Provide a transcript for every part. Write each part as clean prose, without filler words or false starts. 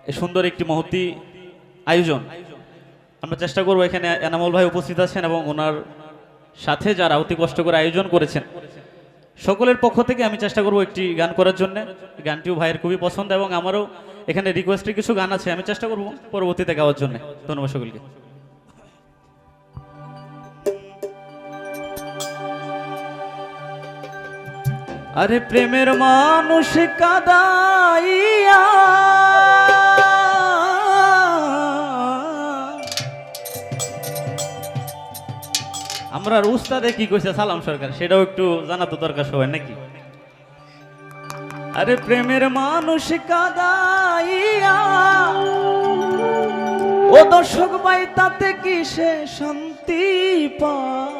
এই সুন্দর একটি মহতি আয়োজন আমরা চেষ্টা করব। এখানে এনামুল ভাই উপস্থিত আছেন এবং ওনার সাথে যারা অতি কষ্ট করে আয়োজন করেছেন সকলের পক্ষ থেকে আমি চেষ্টা করব একটি গান করার জন্য। গানটিও ভাইয়ের খুবই পছন্দ এবং আমারও এখানে রিকোয়েস্টের কিছু গান আছে, আমি চেষ্টা করব পরবর্তীতে গাওয়ার জন্য। ধন্যবাদ সকলকে। আরে প্রেমের মানুষ কাদাইয়া আমরা উস্তাদে কি কইছে সালাম সরকার সেটাও একটু জানা তো দরকার সবাই নাকি। আরে প্রেমের মানুষ কাদাইয়া ও দর্শক ভাই তাতে কি সে শান্তি পায়?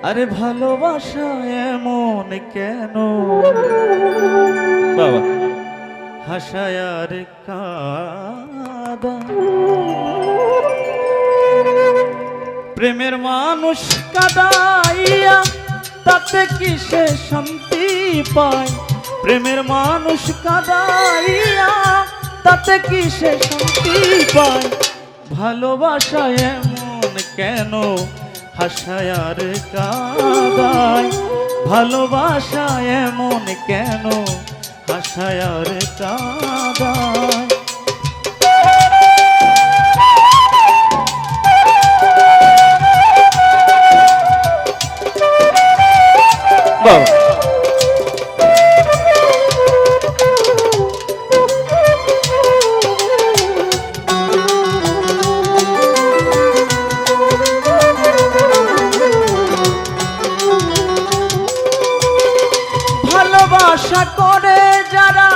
আরে ভালোবাসা এমন কেন বাবা হাসায় আর কাঁদা? প্রেমের মানুষ কাদাইয়া তাতে কি সে শান্তি পায়? প্রেমের মানুষ কাদাইয়া তাতে কি সে শান্তি পায়? ভালোবাসা এমন কেন হাসায় আর কাঁদায়? ভালোবাসা এমন কেন হাসায় আর কাঁদায়? ভালোবাসা করে যারা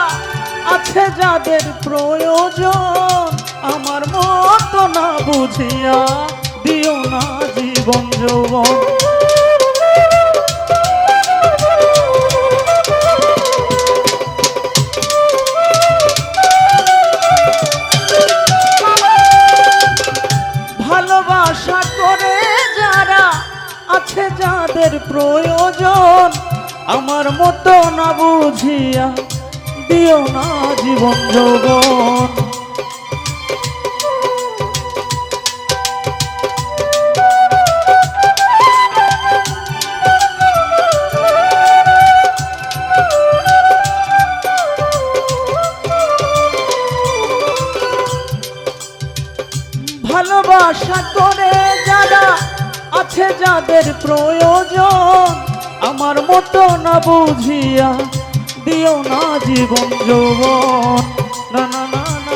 আছে যাদের প্রয়োজন আমার মতো না বুঝিয়া দিও না জীবন যৌবন। ভালোবাসা করে যারা আছে যাদের প্রয়োজন আমার মতো না বুঝিয়া দিও না জীবন যৌবন। ভালোবাসা করে যারা আছে যাদের প্রয়োজন আমার মতো না বুঝিয়া দিও না জীবন যৌবন। না না না না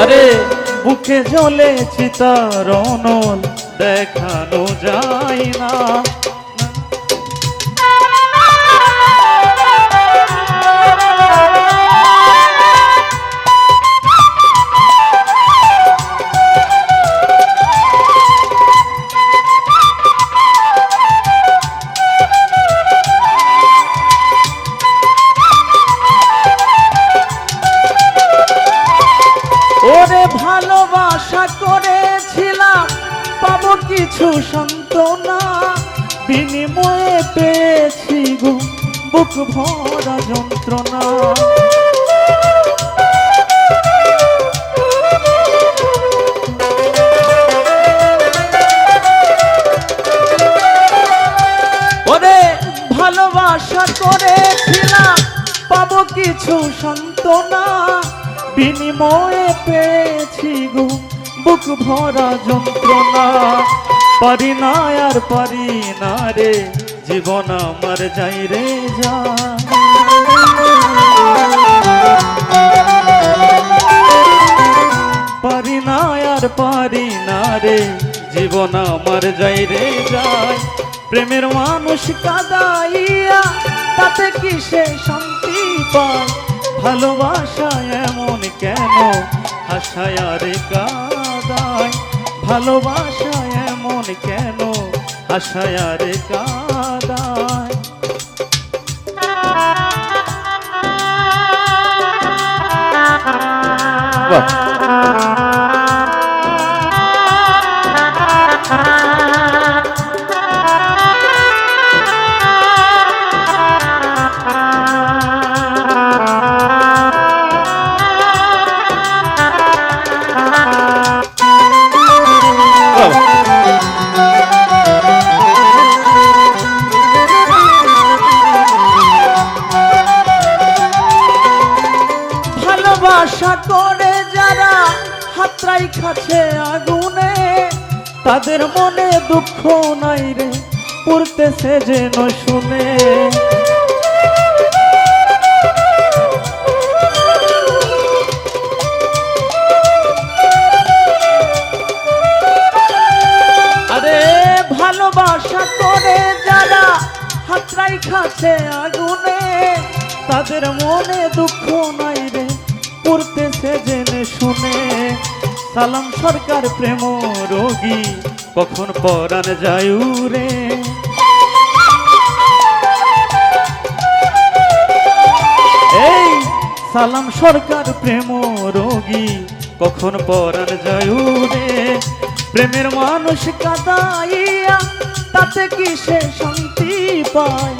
আরে বুকে জ্বলে চিতার অনল দেখানো যায় না। ওরে ভালোবাসা করেছিলাম পাবো কিছু সান্ত্বনা বিনিময়ে পেয়েছি গো বুক ভরা যন্ত্রণা। ওরে ভালোবাসা করেছিলাম পাবো কিছু সান্ত্বনা বিনিময়ে পেয়েছি গো বুক ভরা যন্ত্রণা। পারি না আর পারি না রে জীবন আমার যাই রে যা। পারি না আর পারি না রে জীবন আমার যাই রে যায়। প্রেমের মানুষ কাদাইয়া তাতে কি সে শান্তি পায়? ভালোবাসা এমন কেন হাসায় আর কাঁদায়? ভালোবাসা এমন কেন হাসায় আর কাঁদায়? করে যারা হাতরাই খাচ্ছে আগুনে, তাদের মনে দুঃখ নাই রে, পড়তেছে যেন শুনে। আরে ভালোবাসা করে যারা হাতরাই খাচ্ছে আগুনে, তাদের মনে দুঃখ নাই রে, পড়তেছে জেনে শুনে। সালাম সরকার প্রেম রোগী, কখন পরাণ যায় রে। এই সালাম সরকার প্রেম রোগী, কখন পরাণ যায় রে। প্রেমের মানুষ কাঁদাইয়া তাতে কি সে শান্তি পায়?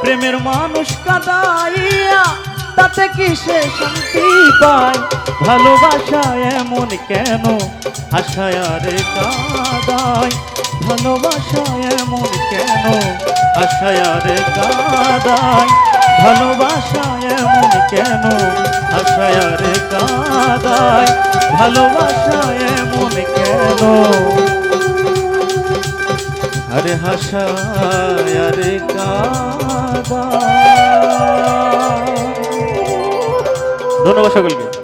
প্রেমের মানুষ কাঁদাইয়া তাতে কি সে শান্তি পায়? ভালোবাসা এমন কেন আশায় আরে কাঁদায়? ভালোবাসা এমন কেন আশায় আরে কাঁদায়? ভালোবাসা এমন কেন আশায় আরে কাঁদায়? ভালোবাসা এমন কেন আরে হাসায় আরে কাঁদায়? ধন্যবাদ সকলকে।